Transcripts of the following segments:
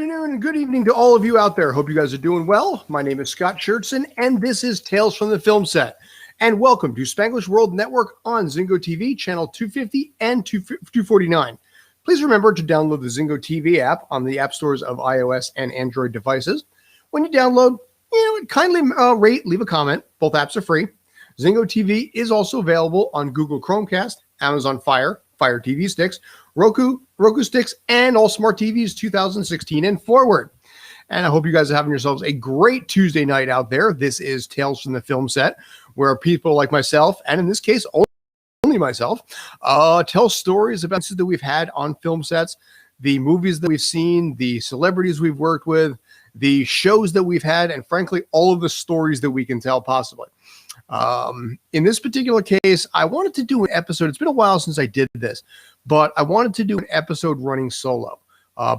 afternoon and good evening to all of you out there. Hope you guys are doing well. My name is Scott Churchson, and this is Tales from the Film Set. And welcome to Spanglish World Network on Zingo TV, channel 250 and 249. Please remember to download the Zingo TV app on the app stores of iOS and Android devices. When you download, kindly rate, leave a comment. Both apps are free. Zingo TV is also available on Google Chromecast, Amazon Fire TV sticks, Roku sticks, and all smart TVs 2016 and forward. And I hope you guys are having yourselves a great Tuesday night out there. This is Tales from the Film Set, where people like myself, and in this case, only myself, tell stories about that we've had on film sets, the movies that we've seen, the celebrities we've worked with, the shows that we've had, and frankly, all of the stories that we can tell possibly. In this particular case, I wanted to do an episode. It's been a while since I did this, but I wanted to do an episode running solo.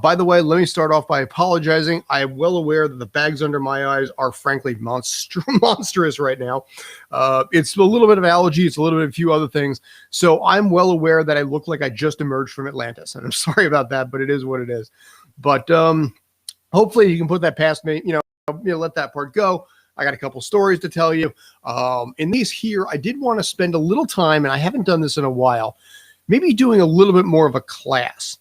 By the way, let me start off by apologizing. I am well aware that the bags under my eyes are frankly monstrous right now. It's a little bit of allergy. It's a little bit of a few other things. So I'm well aware that I look like I just emerged from Atlantis, and I'm sorry about that, but it is what it is. But hopefully you can put that past me, let that part go. I got a couple stories to tell you. In these here, I did want to spend a little time, and I haven't done this in a while, maybe doing a little bit more of a class.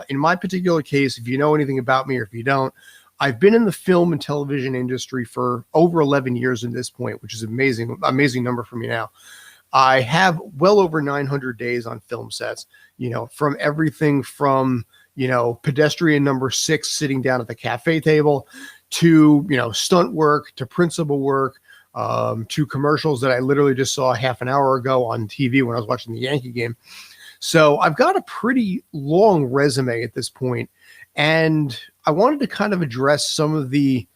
In my particular case, if you know anything about me or if you don't, I've been in the film and television industry for over 11 years at this point, which is amazing number for me now. I have well over 900 days on film sets, from everything from, pedestrian number 6 sitting down at the cafe table to, stunt work, to principal work, to commercials that I literally just saw half an hour ago on TV when I was watching the Yankee game. So I've got a pretty long resume at this point, and I wanted to kind of address some of the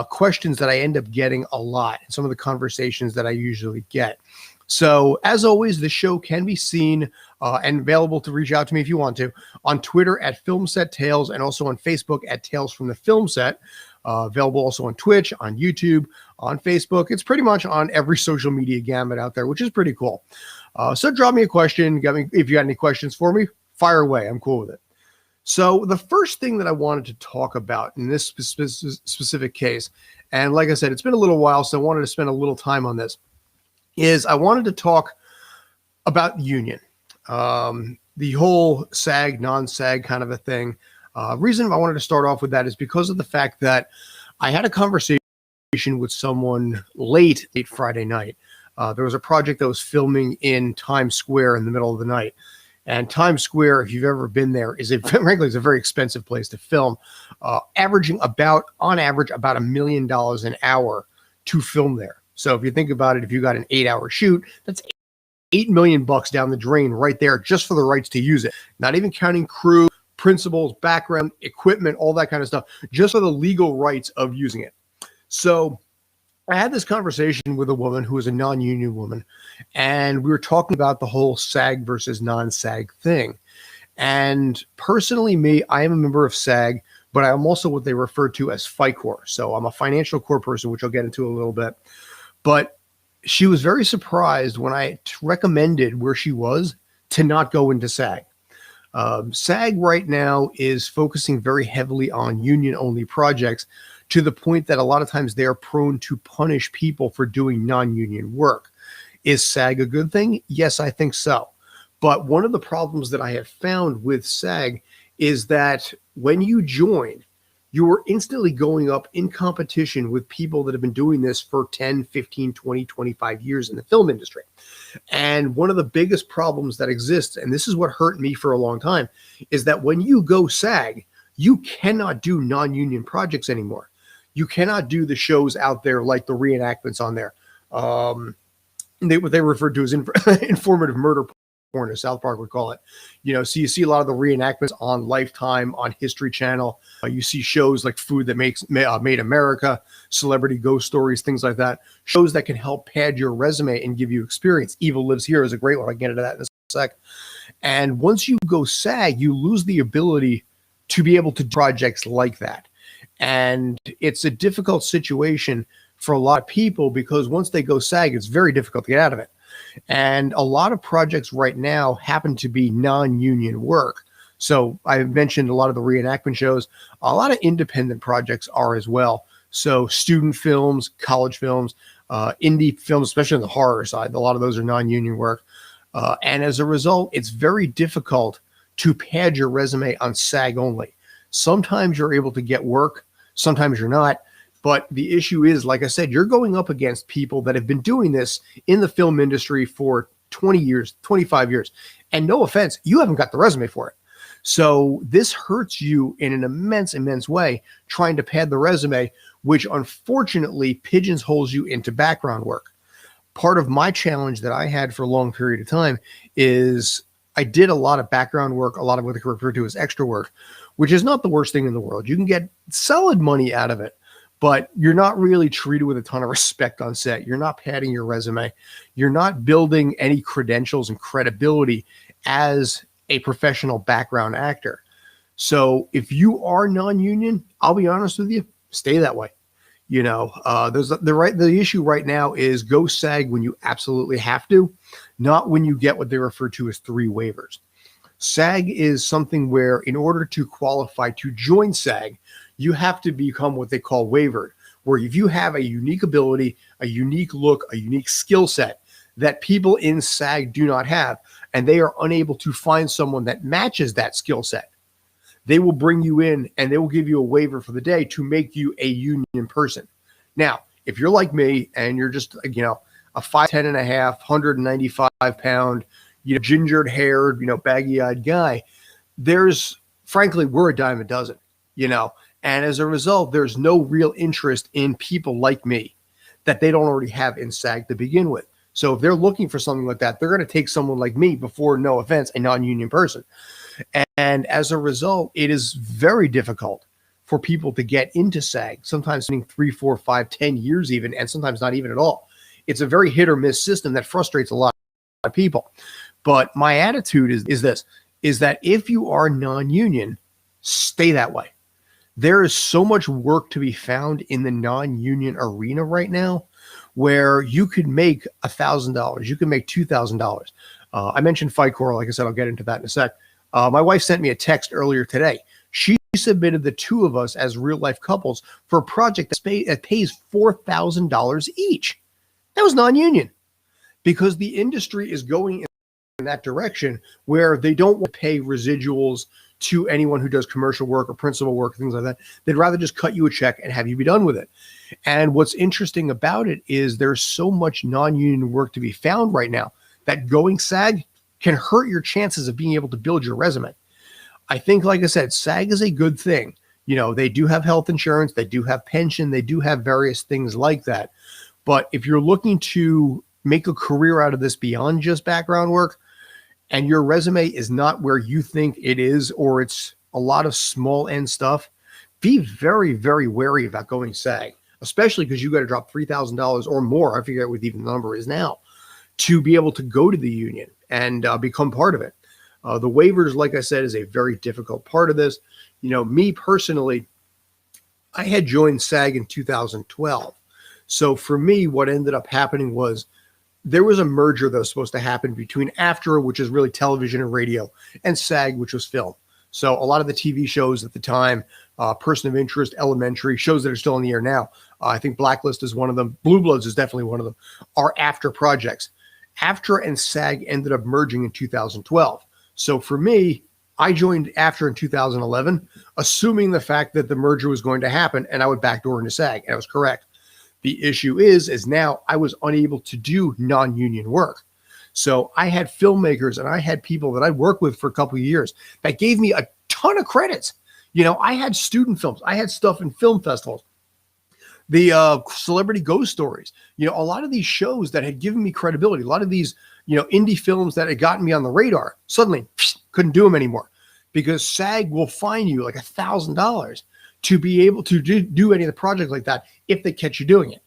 questions that I end up getting a lot, and some of the conversations that I usually get. So as always, the show can be seen and available to reach out to me if you want to on Twitter at Filmset Tales, and also on Facebook at Tales from the Film Set. Available also on Twitch, on YouTube, on Facebook. It's pretty much on every social media gamut out there, which is pretty cool. So drop me a question. If you got any questions for me, fire away. I'm cool with it. So the first thing that I wanted to talk about in this specific case, and like I said, it's been a little while, so I wanted to spend a little time on this, is I wanted to talk about union. The whole SAG, non-SAG kind of a thing. Reason I wanted to start off with that is because of the fact that I had a conversation with someone late Friday night. There was a project that was filming in Times Square in the middle of the night. And Times Square, if you've ever been there, frankly, it's a very expensive place to film, averaging on average about $1 million an hour to film there. So if you think about it, if you got an 8-hour shoot, that's $8 million down the drain right there just for the rights to use it. Not even counting crew, principals, background, equipment, all that kind of stuff, just for the legal rights of using it. So I had this conversation with a woman who was a non-union woman, and we were talking about the whole SAG versus non-SAG thing. And personally, I am a member of SAG, but I'm also what they refer to as FICOR. So I'm a financial core person, which I'll get into a little bit. But she was very surprised when I recommended where she was to not go into SAG. SAG right now is focusing very heavily on union-only projects, to the point that a lot of times they are prone to punish people for doing non-union work. Is SAG a good thing? Yes, I think so. But one of the problems that I have found with SAG is that when you join, you are instantly going up in competition with people that have been doing this for 10, 15, 20, 25 years in the film industry. And one of the biggest problems that exists, and this is what hurt me for a long time, is that when you go SAG, you cannot do non-union projects anymore. You cannot do the shows out there like the reenactments on there. What they refer to as informative murder porn, as South Park would call it. So you see a lot of the reenactments on Lifetime, on History Channel. You see shows like Food That Made America, Celebrity Ghost Stories, things like that. Shows that can help pad your resume and give you experience. Evil Lives Here is a great one. I'll get into that in a sec. And once you go SAG, you lose the ability to be able to do projects like that. And it's a difficult situation for a lot of people, because once they go SAG, it's very difficult to get out of it. And a lot of projects right now happen to be non-union work. So I mentioned a lot of the reenactment shows. A lot of independent projects are as well. So student films, college films, indie films, especially on the horror side, a lot of those are non-union work. And as a result, it's very difficult to pad your resume on SAG only. Sometimes you're able to get work, sometimes you're not. But the issue is, like I said, you're going up against people that have been doing this in the film industry for 20 years, 25 years. And no offense, you haven't got the resume for it. So this hurts you in an immense way, trying to pad the resume, which unfortunately pigeonholes you into background work. Part of my challenge that I had for a long period of time is I did a lot of background work, a lot of what they refer to as extra work, which is not the worst thing in the world. You can get solid money out of it, but you're not really treated with a ton of respect on set. You're not padding your resume. You're not building any credentials and credibility as a professional background actor. So if you are non-union, I'll be honest with you, stay that way. You know, the issue right now is go SAG when you absolutely have to, not when you get what they refer to as 3 waivers. SAG is something where in order to qualify to join SAG, you have to become what they call waivered, where if you have a unique ability, a unique look, a unique skill set that people in SAG do not have, and they are unable to find someone that matches that skill set, they will bring you in and they will give you a waiver for the day to make you a union person. Now, if you're like me and you're just, you know, a 5'10" and a half, 195 pound, you know, gingered haired, you know, baggy eyed guy, frankly, we're a dime a dozen, you know, and as a result, there's no real interest in people like me that they don't already have in SAG to begin with. So if they're looking for something like that, they're going to take someone like me before, no offense, a non-union person. And as a result, it is very difficult for people to get into SAG, sometimes spending 3, 4, 5, 10 years even, and sometimes not even at all. It's a very hit or miss system that frustrates a lot of people. But my attitude is that if you are non-union, stay that way. There is so much work to be found in the non-union arena right now where you could make $1,000, you can make $2,000. I mentioned Fight Core. Like I said, I'll get into that in a sec. My wife sent me a text earlier today. She submitted the 2 of us as real life couples for a project that pays $4,000 each. That was non-union because the industry is going in that direction where they don't want to pay residuals to anyone who does commercial work or principal work, things like that. They'd rather just cut you a check and have you be done with it. And what's interesting about it is there's so much non-union work to be found right now that going SAG can hurt your chances of being able to build your resume. I think, like I said, SAG is a good thing. You know, they do have health insurance, they do have pension, they do have various things like that. But if you're looking to make a career out of this beyond just background work, and your resume is not where you think it is, or it's a lot of small end stuff, be very, very wary about going SAG, especially because you got to drop $3,000 or more. I forget what even the number is now to be able to go to the union and become part of it. The waivers, like I said, is a very difficult part of this. You know, me personally, I had joined SAG in 2012. So for me, what ended up happening was there was a merger that was supposed to happen between H.E.R, which is really television and radio, and SAG, which was film. So a lot of the TV shows at the time, Person of Interest, Elementary, shows that are still in the air now, I think Blacklist is one of them, Blue Bloods is definitely one of them, are H.E.R projects. H.E.R and SAG ended up merging in 2012. So for me, I joined H.E.R in 2011, assuming the fact that the merger was going to happen and I would backdoor into SAG, and I was correct. The issue is now I was unable to do non-union work. So I had filmmakers and I had people that I worked with for a couple of years that gave me a ton of credits. You know, I had student films. I had stuff in film festivals. The Celebrity Ghost Stories. You know, a lot of these shows that had given me credibility, a lot of these, you know, indie films that had gotten me on the radar, suddenly couldn't do them anymore because SAG will fine you like $1,000 to be able to do any of the projects like that if they catch you doing it.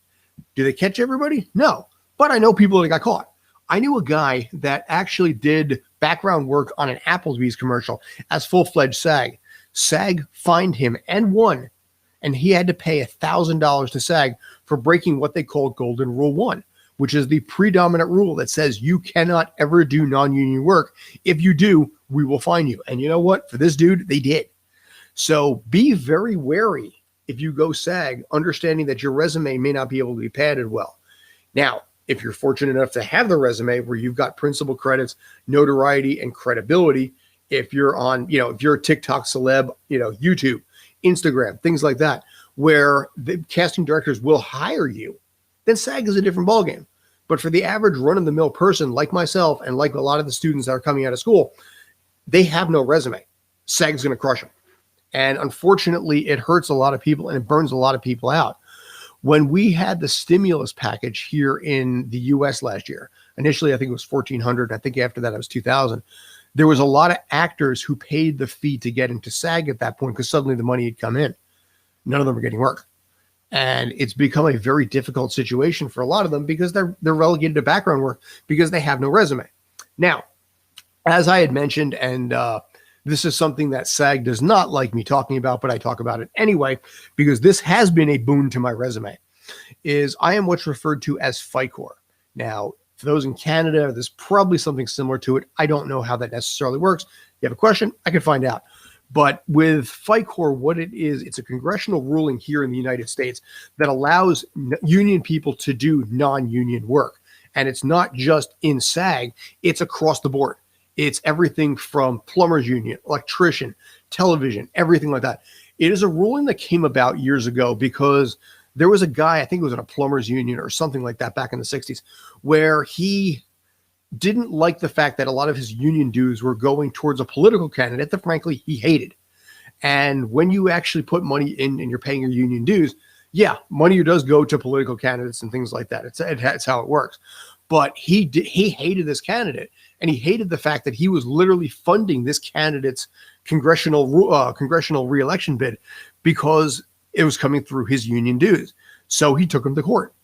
Do they catch everybody? No. But I know people that got caught. I knew a guy that actually did background work on an Applebee's commercial as full-fledged SAG. SAG fined him and won, and he had to pay $1,000 to SAG for breaking what they call Golden Rule 1, which is the predominant rule that says you cannot ever do non-union work. If you do, we will fine you. And you know what? For this dude, they did. So be very wary if you go SAG, understanding that your resume may not be able to be padded well. Now, if you're fortunate enough to have the resume where you've got principal credits, notoriety, and credibility, if you're on, if you're a TikTok celeb, YouTube, Instagram, things like that, where the casting directors will hire you, then SAG is a different ballgame. But for the average run-of-the-mill person like myself and like a lot of the students that are coming out of school, they have no resume. SAG's going to crush them. And unfortunately, it hurts a lot of people and it burns a lot of people out. When we had the stimulus package here in the US last year, initially, I think it was $1,400. I think after that, it was $2,000. There was a lot of actors who paid the fee to get into SAG at that point because suddenly the money had come in. None of them were getting work. And it's become a very difficult situation for a lot of them because they're relegated to background work because they have no resume. Now, as I had mentioned, and this is something that SAG does not like me talking about, but I talk about it anyway, because this has been a boon to my resume, is I am what's referred to as H.E.R. Now, for those in Canada, there's probably something similar to it. I don't know how that necessarily works. If you have a question, I can find out. But with H.E.R, what it is, it's a congressional ruling here in the United States that allows union people to do non-union work. And it's not just in SAG, it's across the board. It's everything from plumbers union, electrician, television, everything like that. It is a ruling that came about years ago because there was a guy, I think it was in a plumbers union or something like that back in the 60s, where he didn't like the fact that a lot of his union dues were going towards a political candidate that frankly he hated. And when you actually put money in and you're paying your union dues, yeah, money does go to political candidates and things like that. It's how it works. But he hated this candidate, and he hated the fact that he was literally funding this candidate's congressional reelection bid because it was coming through his union dues. So he took him to court,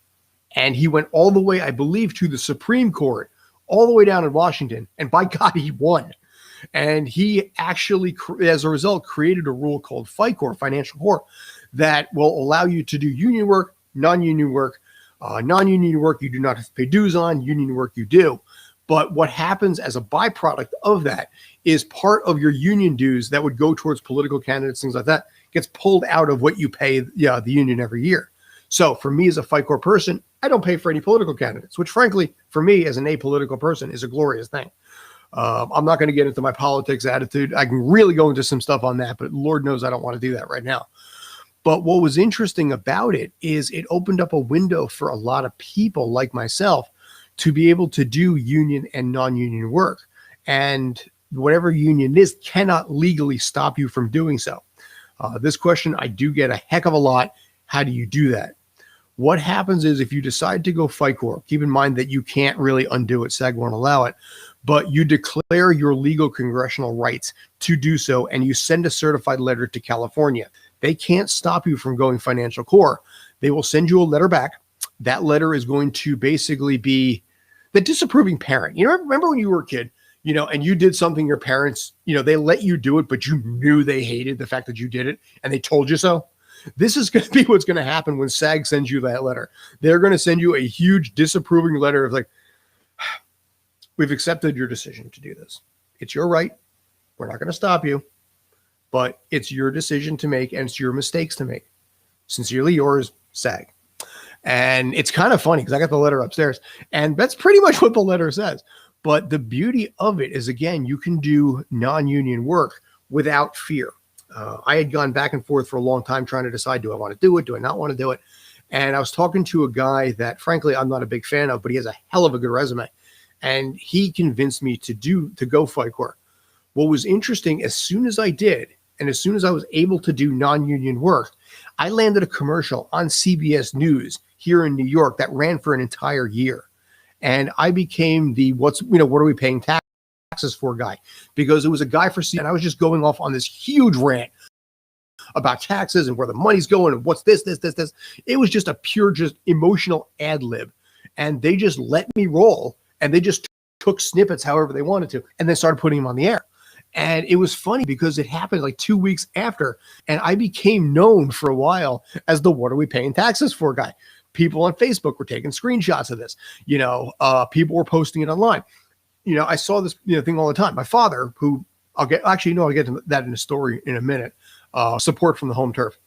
and he went all the way, I believe, to the Supreme Court, all the way down in Washington, and by God, he won. And he actually, as a result, created a rule called FICOR, Financial Core, that will allow you to do union work, non-union work. Non-union work you do not have to pay dues on, union work you do. But what happens as a byproduct of that is part of your union dues that would go towards political candidates, things like that, gets pulled out of what you pay the union every year. So for me as a FICOR person, I don't pay for any political candidates, which frankly, for me as an apolitical person is a glorious thing. I'm not going to get into my politics attitude. I can really go into some stuff on that, but Lord knows I don't want to do that right now. But what was interesting about it is it opened up a window for a lot of people like myself to be able to do union and non-union work. And whatever union is cannot legally stop you from doing so. This question I do get a heck of a lot. How do you do that? What happens is if you decide to go FICOR, keep in mind that you can't really undo it. SAG won't allow it. But you declare your legal congressional rights to do so, and you send a certified letter to California. They can't stop you from going financial core. They will send you a letter back. That letter is going to basically be the disapproving parent. You know, remember when you were a kid, and you did something your parents, they let you do it, but you knew they hated the fact that you did it and they told you so? This is going to be what's going to happen when SAG sends you that letter. They're going to send you a huge disapproving letter of like, we've accepted your decision to do this. It's your right. We're not going to stop you. But it's your decision to make, and it's your mistakes to make. Sincerely yours, SAG. And it's kind of funny because I got the letter upstairs, and that's pretty much what the letter says. But the beauty of it is, again, you can do non-union work without fear. I had gone back and forth for a long time trying to decide, do I want to do it? Do I not want to do it? And I was talking to a guy that, frankly, I'm not a big fan of, but he has a hell of a good resume. And he convinced me to go FICOR. What was interesting, as soon as I did, and as soon as I was able to do non-union work, I landed a commercial on CBS News here in New York that ran for an entire year. And I became the what are we paying taxes for guy, because it was a guy for CBS, and I was just going off on this huge rant about taxes and where the money's going and what's this. It was just a pure, just emotional ad lib. And they just let me roll, and they just took snippets however they wanted to, and then started putting them on the air. And it was funny because it happened like 2 weeks after, and I became known for a while as the what are we paying taxes for guy, People on Facebook were taking screenshots of this. People were posting it online. I saw this thing all the time. My father, who I'll get to that in a story in a minute, support from the home turf.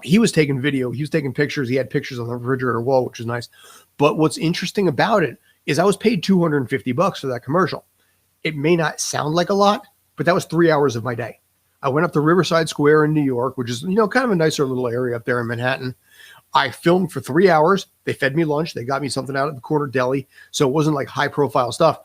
He was taking video. He was taking pictures. He had pictures on the refrigerator wall, which is nice. But what's interesting about it is I was paid $250 for that commercial. It may not sound like a lot, but that was 3 hours of my day. I went up to Riverside Square in New York, which is, kind of a nicer little area up there in Manhattan. I filmed for 3 hours. They fed me lunch. They got me something out at the corner deli. So it wasn't like high profile stuff,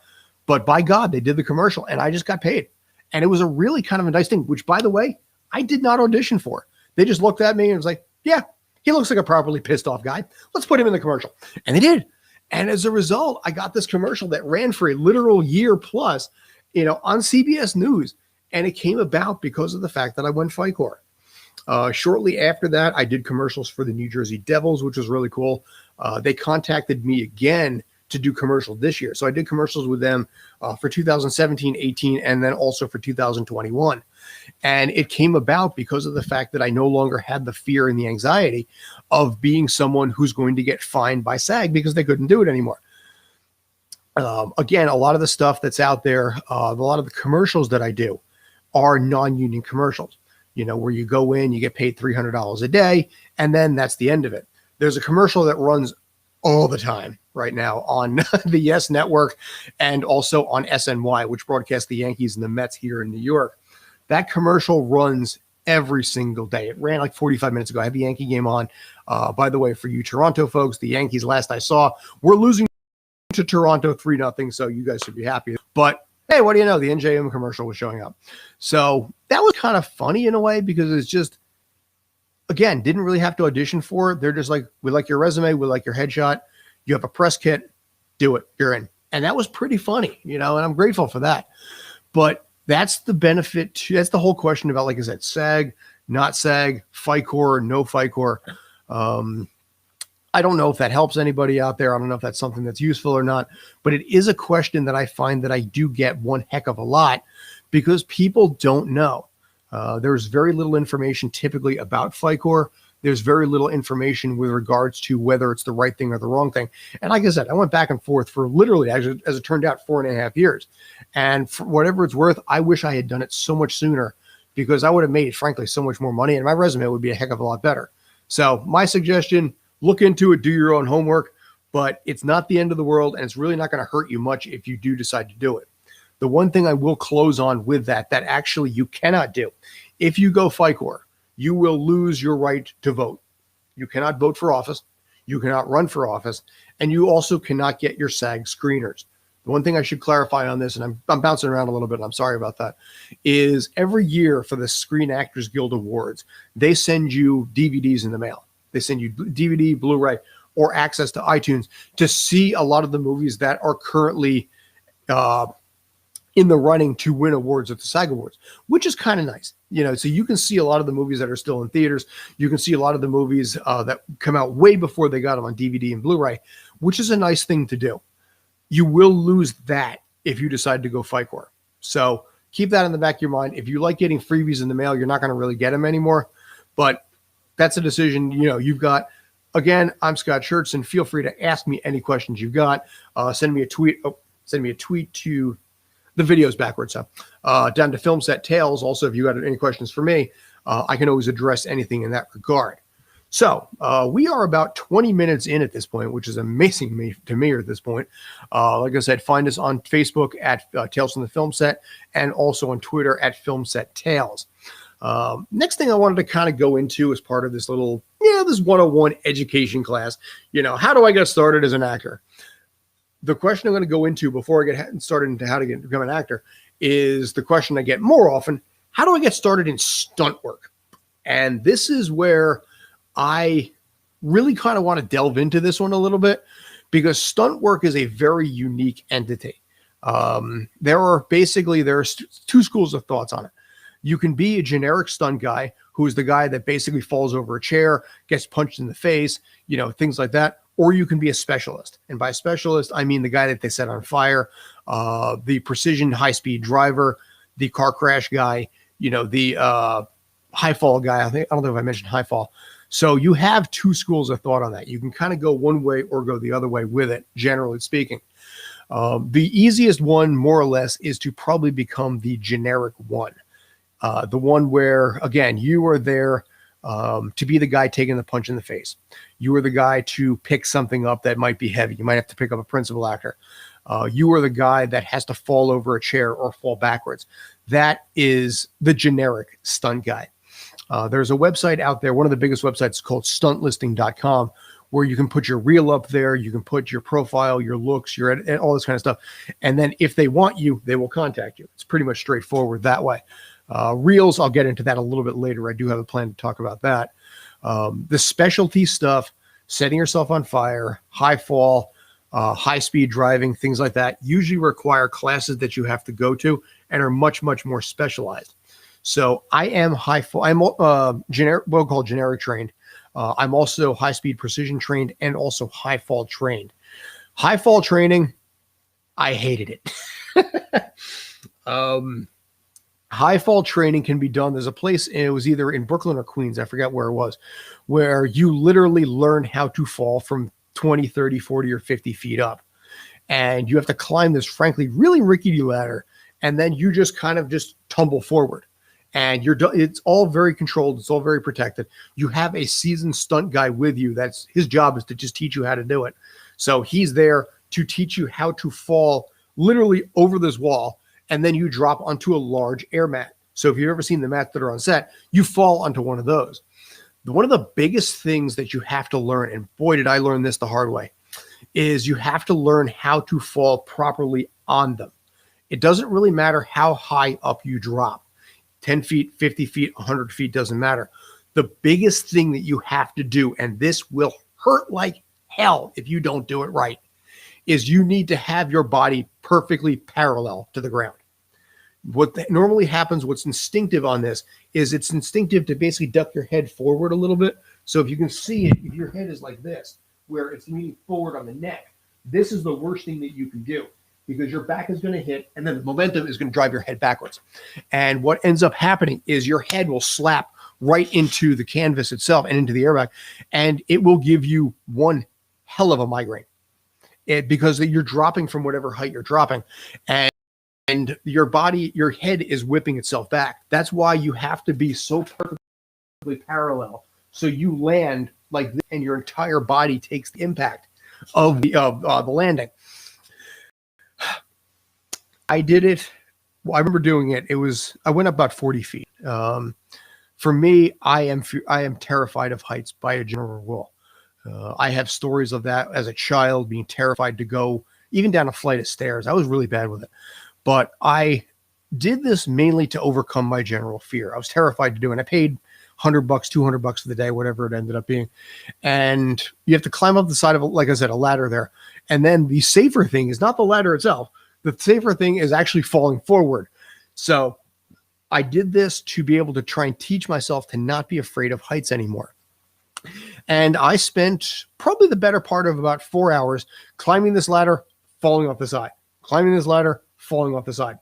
but by God, they did the commercial and I just got paid. And it was a really kind of a nice thing, which, by the way, I did not audition for. They just looked at me and was like, yeah, he looks like a properly pissed off guy. Let's put him in the commercial. And they did. And as a result, I got this commercial that ran for a literal year plus, on CBS News. And it came about because of the fact that I won H.E.R. Shortly after that, I did commercials for the New Jersey Devils, which was really cool. They contacted me again to do commercials this year. So I did commercials with them for 2017, 18, and then also for 2021. And it came about because of the fact that I no longer had the fear and the anxiety of being someone who's going to get fined by SAG because they couldn't do it anymore. Again, a lot of the stuff that's out there, a lot of the commercials that I do are non-union commercials, where you go in, you get paid $300 a day, and then that's the end of it. There's a commercial that runs all the time right now on the Yes Network and also on SNY, which broadcasts the Yankees and the Mets here in New York. That commercial runs every single day. It ran like 45 minutes ago. I had the Yankee game on. By the way, for you Toronto folks, the Yankees, last I saw, were losing to Toronto 3-0, so you guys should be happy. But hey, what do you know? The NJM commercial was showing up. So that was kind of funny in a way because it's just, again, didn't really have to audition for it. They're just like, we like your resume. We like your headshot. You have a press kit. Do it. You're in. And that was pretty funny, and I'm grateful for that. But that's the benefit. That's the whole question about, like I said, SAG, not SAG, H.E.R, no H.E.R. I don't know if that helps anybody out there. I don't know if that's something that's useful or not, but it is a question that I find that I do get one heck of a lot because people don't know. There's very little information typically about H.E.R. There's very little information with regards to whether it's the right thing or the wrong thing. And like I said, I went back and forth for literally, actually, as it turned out, 4.5 years. And for whatever it's worth, I wish I had done it so much sooner because I would have made, frankly, so much more money and my resume would be a heck of a lot better. So my suggestion, look into it, do your own homework, but it's not the end of the world and it's really not going to hurt you much if you do decide to do it. The one thing I will close on with that actually you cannot do, if you go H.E.R, you will lose your right to vote. You cannot vote for office. You cannot run for office. And you also cannot get your SAG screeners. The one thing I should clarify on this, and I'm bouncing around a little bit, and I'm sorry about that, is every year for the Screen Actors Guild Awards, they send you DVDs in the mail. They send you DVD, Blu-ray, or access to iTunes to see a lot of the movies that are currently in the running to win awards at the SAG Awards, which is kind of nice. So you can see a lot of the movies that are still in theaters. You can see a lot of the movies that come out way before they got them on DVD and Blu-ray, which is a nice thing to do. You will lose that if you decide to go H.E.R. So keep that in the back of your mind. If you like getting freebies in the mail, you're not going to really get them anymore, but that's a decision, you've got. Again, I'm Scott Churchson. Feel free to ask me any questions you've got. Send me a tweet. Send me a tweet to the videos backwards. So down to Film Set Tales. Also, if you got any questions for me, I can always address anything in that regard. So we are about 20 minutes in at this point, which is amazing to me at this point. Like I said, find us on Facebook at Tales from the Film Set and also on Twitter at Film Set Tales. Next thing I wanted to kind of go into as part of this little, this 101 education class, how do I get started as an actor? The question I'm going to go into before I get started into how to become an actor is the question I get more often: how do I get started in stunt work? And this is where I really kind of want to delve into this one a little bit because stunt work is a very unique entity. There are two schools of thoughts on it. You can be a generic stunt guy who's the guy that basically falls over a chair, gets punched in the face, things like that. Or you can be a specialist. And by specialist, I mean the guy that they set on fire, the precision high-speed driver, the car crash guy, the high fall guy. I don't know if I mentioned high fall. So you have two schools of thought on that. You can kind of go one way or go the other way with it, generally speaking. The easiest one, more or less, is to probably become the generic one. The one where, again, you are there to be the guy taking the punch in the face. You are the guy to pick something up that might be heavy. You might have to pick up a principal actor. You are the guy that has to fall over a chair or fall backwards. That is the generic stunt guy. There's a website out there, one of the biggest websites called stuntlisting.com, where you can put your reel up there. You can put your profile, your looks, your all this kind of stuff. And then if they want you, they will contact you. It's pretty much straightforward that way. Reels, I'll get into that a little bit later. I do have a plan to talk about that. The specialty stuff, setting yourself on fire, high fall, high speed driving, things like that, usually require classes that you have to go to and are much, much more specialized. So I am high fall. I'm generic, what we'll call generic trained. I'm also high speed precision trained and also high fall trained. High fall training, I hated it. High fall training can be done. There's a place, it was either in Brooklyn or Queens, I forget where it was, where you literally learn how to fall from 20, 30, 40, or 50 feet up. And you have to climb this, frankly, really rickety ladder. And then you just kind of just tumble forward. And it's all very controlled. It's all very protected. You have a seasoned stunt guy with you. That's his job, is to just teach you how to do it. So he's there to teach you how to fall literally over this wall. And then you drop onto a large air mat. So if you've ever seen the mats that are on set, you fall onto one of those. One of the biggest things that you have to learn, and boy, did I learn this the hard way, is you have to learn how to fall properly on them. It doesn't really matter how high up you drop. 10 feet, 50 feet, 100 feet, doesn't matter. The biggest thing that you have to do, and this will hurt like hell if you don't do it right, is you need to have your body perfectly parallel to the ground. What normally happens, what's instinctive on this, is it's instinctive to basically duck your head forward a little bit. So if you can see it, if your head is like this, where it's leaning forward on the neck, this is the worst thing that you can do, because your back is going to hit and then the momentum is going to drive your head backwards. And what ends up happening is your head will slap right into the canvas itself and into the airbag, and it will give you one hell of a migraine. Because you're dropping from whatever height you're dropping, and your body, your head is whipping itself back. That's why you have to be so perfectly parallel. So you land like this and your entire body takes the impact of the landing. I did it. Well, I remember doing it. I went up about 40 feet. For me, I am terrified of heights by a general rule. I have stories of that as a child, being terrified to go even down a flight of stairs. I was really bad with it. But I did this mainly to overcome my general fear. I was terrified to do it. I paid $100, $200 for the day, whatever it ended up being. And you have to climb up the side of, like I said, a ladder there. And then the safer thing is not the ladder itself. The safer thing is actually falling forward. So I did this to be able to try and teach myself to not be afraid of heights anymore. And I spent probably the better part of about 4 hours climbing this ladder, falling off the side, climbing this ladder, falling off the side.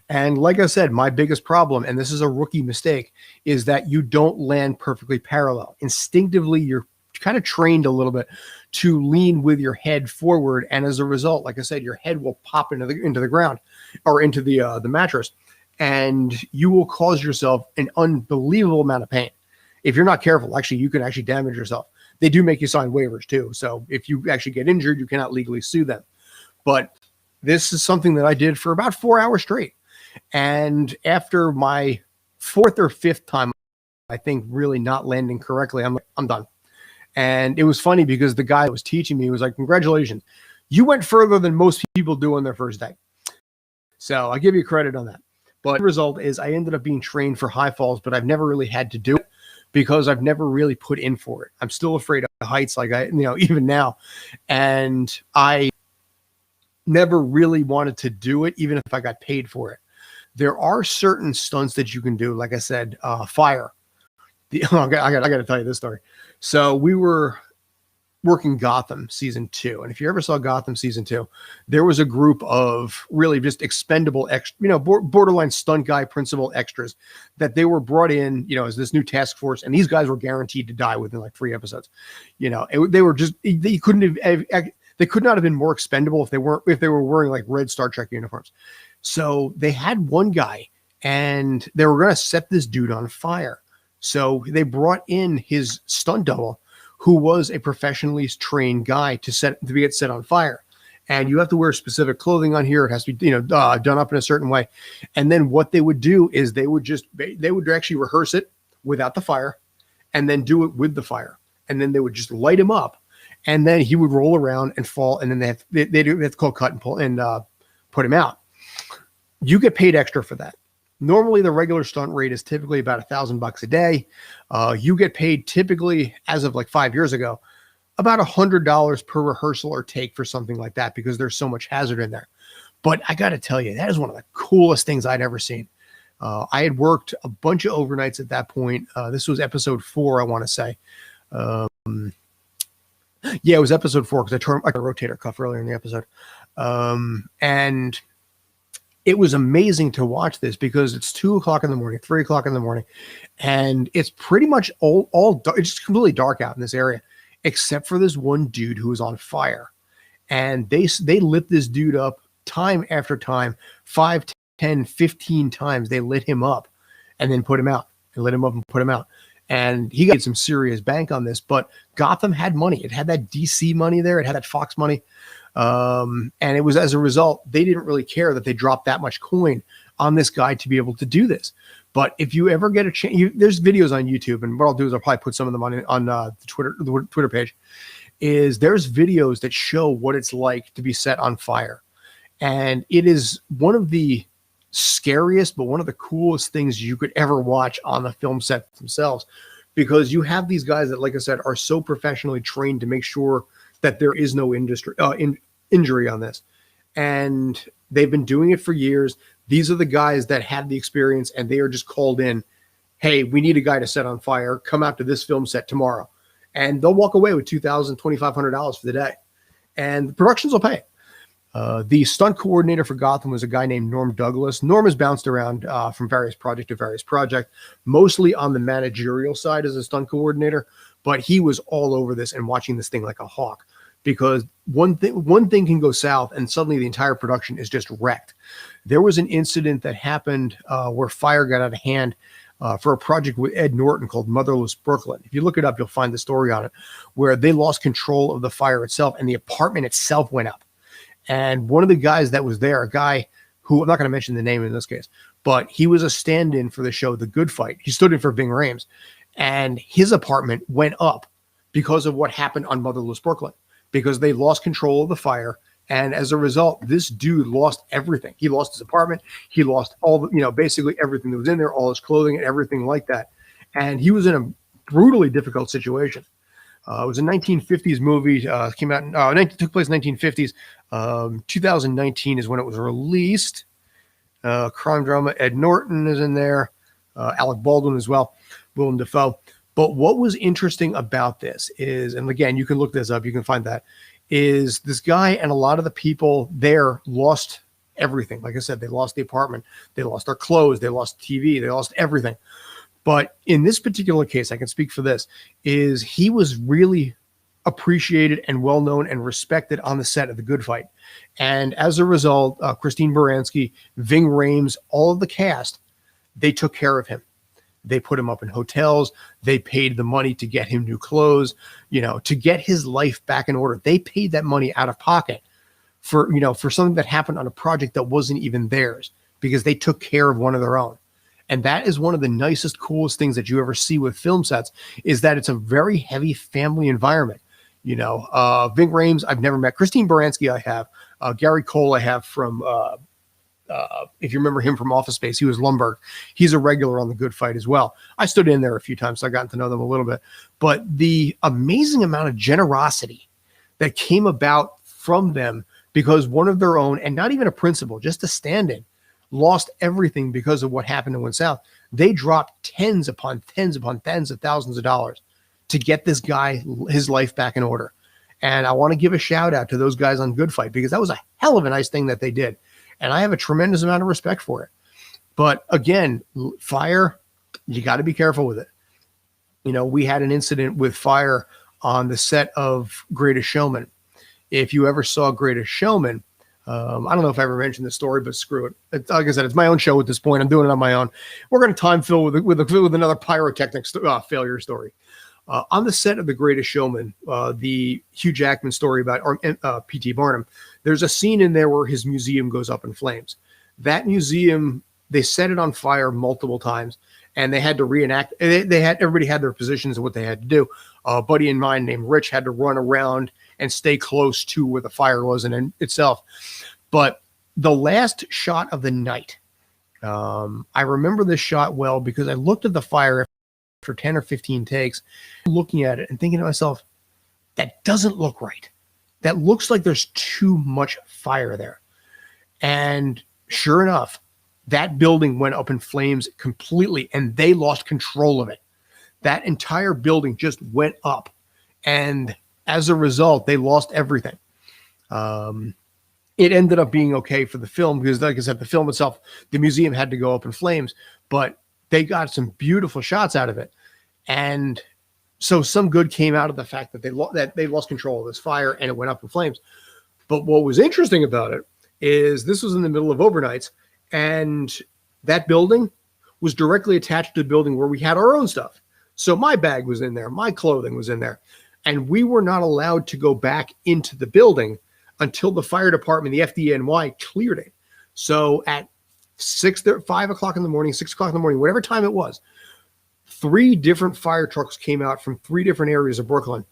And like I said, my biggest problem, and this is a rookie mistake, is that you don't land perfectly parallel. Instinctively, you're kind of trained a little bit to lean with your head forward. And as a result, like I said, your head will pop into the ground or into the mattress, and you will cause yourself an unbelievable amount of pain. If you're not careful, actually, you can actually damage yourself. They do make you sign waivers too. So if you actually get injured, you cannot legally sue them. But this is something that I did for about 4 hours straight. And after my fourth or fifth time, I think, really not landing correctly, I'm like, I'm done. And it was funny because the guy that was teaching me was like, congratulations, you went further than most people do on their first day. So I give you credit on that. But the result is I ended up being trained for high falls, but I've never really had to do it because I've never really put in for it. I'm still afraid of heights, like even now. And I never really wanted to do it, even if I got paid for it. There are certain stunts that you can do. Like I said, fire. I got to tell you this story. So we were working Gotham season 2. And if you ever saw Gotham season 2, there was a group of really just expendable, borderline stunt guy principal extras that they were brought in, as this new task force. And these guys were guaranteed to die within like 3 episodes. They were just, they could not have been more expendable if they were wearing like red Star Trek uniforms. So they had one guy and they were going to set this dude on fire. So they brought in his stunt double, who was a professionally trained guy to get set on fire. And you have to wear specific clothing on here. It has to be, done up in a certain way. And then what they would do is they would actually rehearse it without the fire and then do it with the fire. And then they would just light him up and then he would roll around and fall. And then they have to call cut and pull and put him out. You get paid extra for that. Normally, the regular stunt rate is typically about $1,000 a day. You get paid typically, as of like 5 years ago, about $100 per rehearsal or take for something like that because there's so much hazard in there. But I got to tell you, that is one of the coolest things I'd ever seen. I had worked a bunch of overnights at that point. This was episode 4, I want to say. Yeah, it was episode 4 because I tore a rotator cuff earlier in the episode. And it was amazing to watch this because it's 2 o'clock in the morning, 3 o'clock in the morning, and it's pretty much all dark. It's just completely dark out in this area, except for this one dude who was on fire. And they lit this dude up time after time, 5, 10, 15 times. They lit him up and then put him out and lit him up and put him out. And he got some serious bank on this, but Gotham had money. It had that DC money there. It had that Fox money. And it was as a result, they didn't really care that they dropped that much coin on this guy to be able to do this. But if you ever get a chance, there's videos on YouTube, and what I'll do is I'll probably put some of them on the Twitter page. There's videos that show what it's like to be set on fire, and it is one of the scariest, but one of the coolest things you could ever watch on the film set themselves, because you have these guys that, like I said, are so professionally trained to make sure that there is no injury on this. And they've been doing it for years. These are the guys that have the experience, and they are just called in. Hey, we need a guy to set on fire. Come out to this film set tomorrow. And they'll walk away with $2,000, $2,500 for the day. And the productions will pay. The stunt coordinator for Gotham was a guy named Norm Douglas. Norm has bounced around from various project to various project, mostly on the managerial side as a stunt coordinator, but he was all over this and watching this thing like a hawk, because one thing can go south and suddenly the entire production is just wrecked. There was an incident that happened where fire got out of hand for a project with Ed Norton called Motherless Brooklyn. If you look it up, you'll find the story on it, where they lost control of the fire itself and the apartment itself went up. And one of the guys that was there, a guy who I'm not going to mention the name in this case, but he was a stand-in for the show The Good Fight. He stood in for Ving Rhames, and his apartment went up because of what happened on Motherless Brooklyn, because they lost control of the fire. And as a result, this dude lost everything. He lost his apartment. He lost all the, basically everything that was in there, all his clothing and everything like that. And he was in a brutally difficult situation. It was a 1950s movie, came out, took place in 1950s. 2019 is when it was released. Crime drama. Ed Norton is in there. Alec Baldwin as well. Willem Dafoe. But what was interesting about this is, and again, you can look this up, you can find that, is this guy and a lot of the people there lost everything. Like I said, they lost the apartment, they lost their clothes, they lost TV, they lost everything. But in this particular case, I can speak for this, is he was really appreciated and well-known and respected on the set of The Good Fight. And as a result, Christine Baranski, Ving Rhames, all of the cast, they took care of him. They put him up in hotels. They paid the money to get him new clothes, to get his life back in order. They paid that money out of pocket for something that happened on a project that wasn't even theirs, because they took care of one of their own. And that is one of the nicest, coolest things that you ever see with film sets, is that it's a very heavy family environment. Ving Rhames, I've never met. Christine Baranski, I have. Gary Cole, I have from, if you remember him from Office Space, he was Lumbergh. He's a regular on The Good Fight as well. I stood in there a few times, so I got to know them a little bit. But the amazing amount of generosity that came about from them, because one of their own, and not even a principal, just a stand-in, lost everything because of what happened and went south. They dropped tens upon tens upon tens of thousands of dollars to get this guy his life back in order. And I want to give a shout out to those guys on Good Fight, because that was a hell of a nice thing that they did. And I have a tremendous amount of respect for it. But again, fire, you got to be careful with it. You know, we had an incident with fire on the set of Greatest Showman. If you ever saw Greatest Showman, I don't know if I ever mentioned this story, but screw it. Like I said, it's my own show at this point. I'm doing it on my own. We're going to time fill with another pyrotechnic failure story. On the set of The Greatest Showman, the Hugh Jackman story about P.T. Barnum, there's a scene in there where his museum goes up in flames. That museum, they set it on fire multiple times, and they had to reenact. Everybody had their positions and what they had to do. A buddy of mine named Rich had to run around and stay close to where the fire was in itself. But the last shot of the night, I remember this shot well because I looked at the fire for 10 or 15 takes, looking at it and thinking to myself, that doesn't look right. That looks like there's too much fire there. And sure enough, that building went up in flames completely, and they lost control of it. That entire building just went up. And as a result, they lost everything. It ended up being okay for the film because, like I said, the film itself, the museum had to go up in flames, but they got some beautiful shots out of it. And so some good came out of the fact that they lost control of this fire and it went up in flames. But what was interesting about it is this was in the middle of overnights, and that building was directly attached to the building where we had our own stuff. So my bag was in there, my clothing was in there, and we were not allowed to go back into the building until the fire department, the FDNY, cleared it. So at 5 o'clock in the morning, 6 o'clock in the morning, whatever time it was, 3 different fire trucks came out from 3 different areas of Brooklyn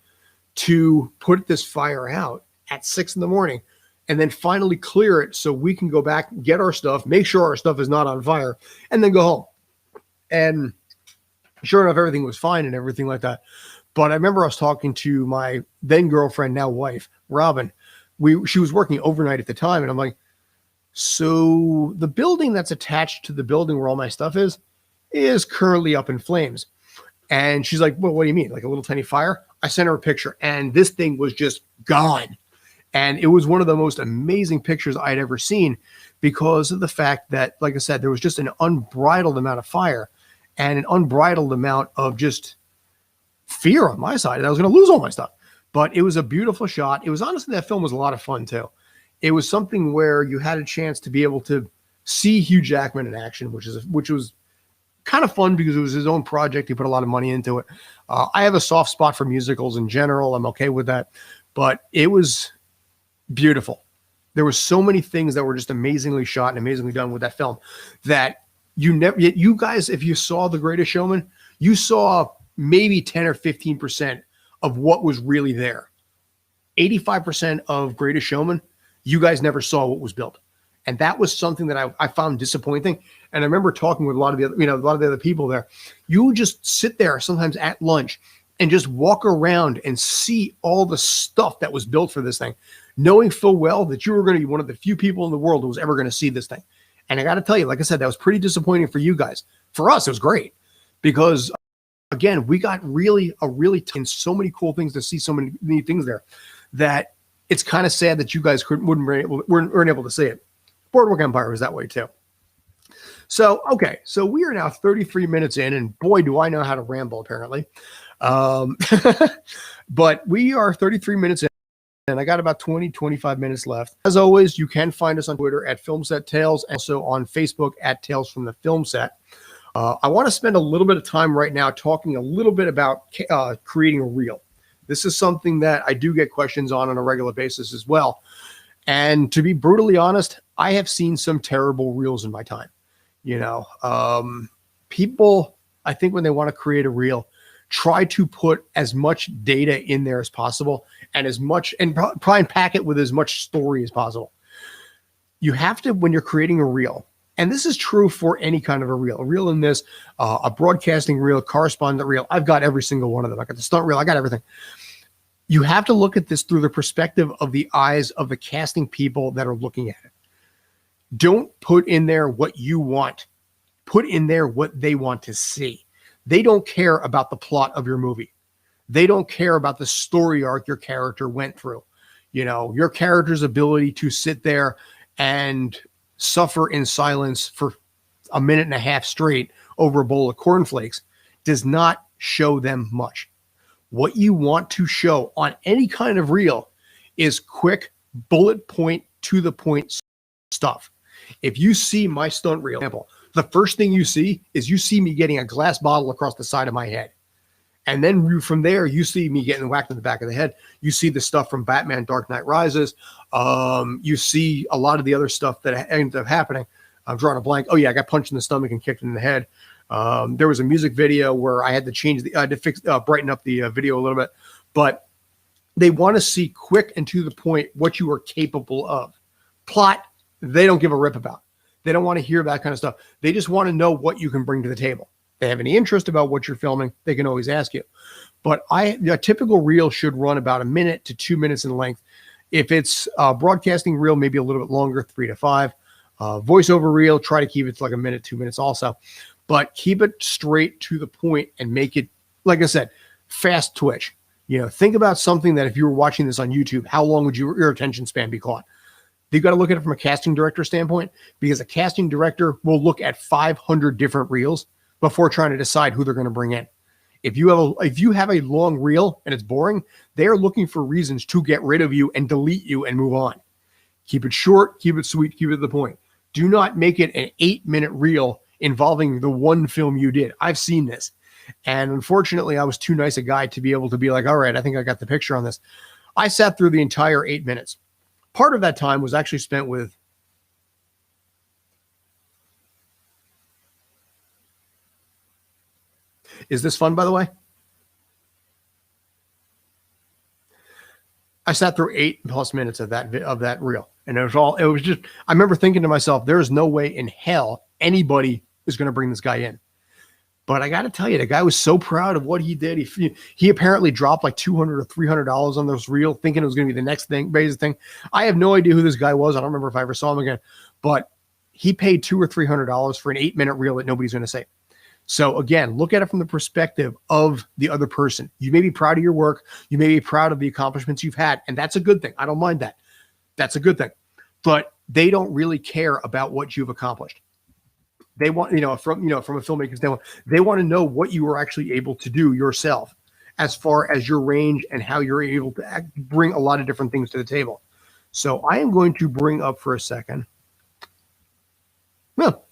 to put this fire out at 6 in the morning, and then finally clear it so we can go back, get our stuff, make sure our stuff is not on fire, and then go home. And sure enough, everything was fine and everything like that. But I remember I was talking to my then girlfriend, now wife, Robin. She was working overnight at the time, and I'm like, so the building that's attached to the building where all my stuff is currently up in flames. And she's like, well, what do you mean? Like a little tiny fire? I sent her a picture, and this thing was just gone. And it was one of the most amazing pictures I'd ever seen because of the fact that, like I said, there was just an unbridled amount of fire and an unbridled amount of just fear on my side that I was going to lose all my stuff. But it was a beautiful shot. It was honestly, that film was a lot of fun too. It was something where you had a chance to be able to see Hugh Jackman in action, which was kind of fun because it was his own project. He put a lot of money into it. I have a soft spot for musicals in general. I'm okay with that, but it was beautiful. There were so many things that were just amazingly shot and amazingly done with that film that you guys, if you saw The Greatest Showman, you saw maybe 10 or 15% of what was really there. 85% of Greatest Showman, you guys never saw what was built. And that was something that I found disappointing. And I remember talking with a lot of the other people there. You would just sit there sometimes at lunch and just walk around and see all the stuff that was built for this thing, knowing full well that you were going to be one of the few people in the world who was ever going to see this thing. And I got to tell you, like I said, that was pretty disappointing for you guys. For us, it was great because, again, we got so many cool things to see, so many neat things there that it's kind of sad that you guys weren't able to see it. Boardwalk Empire was that way too. So, okay. So we are now 33 minutes in, and boy, do I know how to ramble apparently. But we are 33 minutes in, and I got about 25 minutes left. As always, you can find us on Twitter at Filmset Tales, and also on Facebook at Tales from the Film Set. I want to spend a little bit of time right now talking a little bit about creating a reel. This is something that I do get questions on a regular basis as well. And to be brutally honest, I have seen some terrible reels in my time. People, I think when they want to create a reel, try to put as much data in there as possible and try and pack it with as much story as possible. You have to, when you're creating a reel, and this is true for any kind of a reel in this, a broadcasting reel, correspondent reel. I've got every single one of them. I got the stunt reel. I got everything. You have to look at this through the perspective of the eyes of the casting people that are looking at it. Don't put in there what you want. Put in there what they want to see. They don't care about the plot of your movie. They don't care about the story arc your character went through. You know, your character's ability to sit there and suffer in silence for a minute and a half straight over a bowl of cornflakes does not show them much. What you want to show on any kind of reel is quick, bullet point, to the point stuff. If you see my stunt reel, example, the first thing you see is you see me getting a glass bottle across the side of my head. And then from there, you see me getting whacked in the back of the head. You see the stuff from Batman Dark Knight Rises. You see a lot of the other stuff that ends up happening. I'm drawing a blank. Oh, yeah, I got punched in the stomach and kicked in the head. There was a music video where I had to change I had to fix, brighten up the video a little bit. But they want to see quick and to the point what you are capable of. Plot, they don't give a rip about. They don't want to hear that kind of stuff. They just want to know what you can bring to the table. If they have any interest about what you're filming, they can always ask you. But a typical reel should run about 1 minute to 2 minutes in length. If it's a broadcasting reel, maybe a little bit longer, 3 to 5. Voiceover reel, try to keep it to like 1 minute, 2 minutes also. But keep it straight to the point and make it, like I said, fast twitch. You know, think about something that if you were watching this on YouTube, how long would your attention span be caught? You've got to look at it from a casting director standpoint, because a casting director will look at 500 different reels before trying to decide who they're going to bring in. If you have a long reel and it's boring, they are looking for reasons to get rid of you and delete you and move on. Keep it short, keep it sweet, keep it to the point. Do not make it an 8-minute reel involving the one film you did. I've seen this. And unfortunately, I was too nice a guy to be able to be like, all right, I think I got the picture on this. I sat through the entire 8 minutes. Part of that time was actually spent with Is this fun, by the way? I sat through 8+ minutes of that reel, and it was just, I remember thinking to myself, there is no way in hell anybody is going to bring this guy in. But I got to tell you, the guy was so proud of what he did. He apparently dropped like $200 or $300 on this reel, thinking it was going to be the next thing. I have no idea who this guy was. I don't remember if I ever saw him again, but he paid $200 or $300 for an 8-minute reel that nobody's going to say. So again, look at it from the perspective of the other person. You may be proud of your work. You may be proud of the accomplishments you've had, and that's a good thing. I don't mind that. That's a good thing. But they don't really care about what you've accomplished. They want, from a filmmaker's standpoint, they want to know what you were actually able to do yourself, as far as your range and how you're able to bring a lot of different things to the table. So I am going to bring up for a second. Well,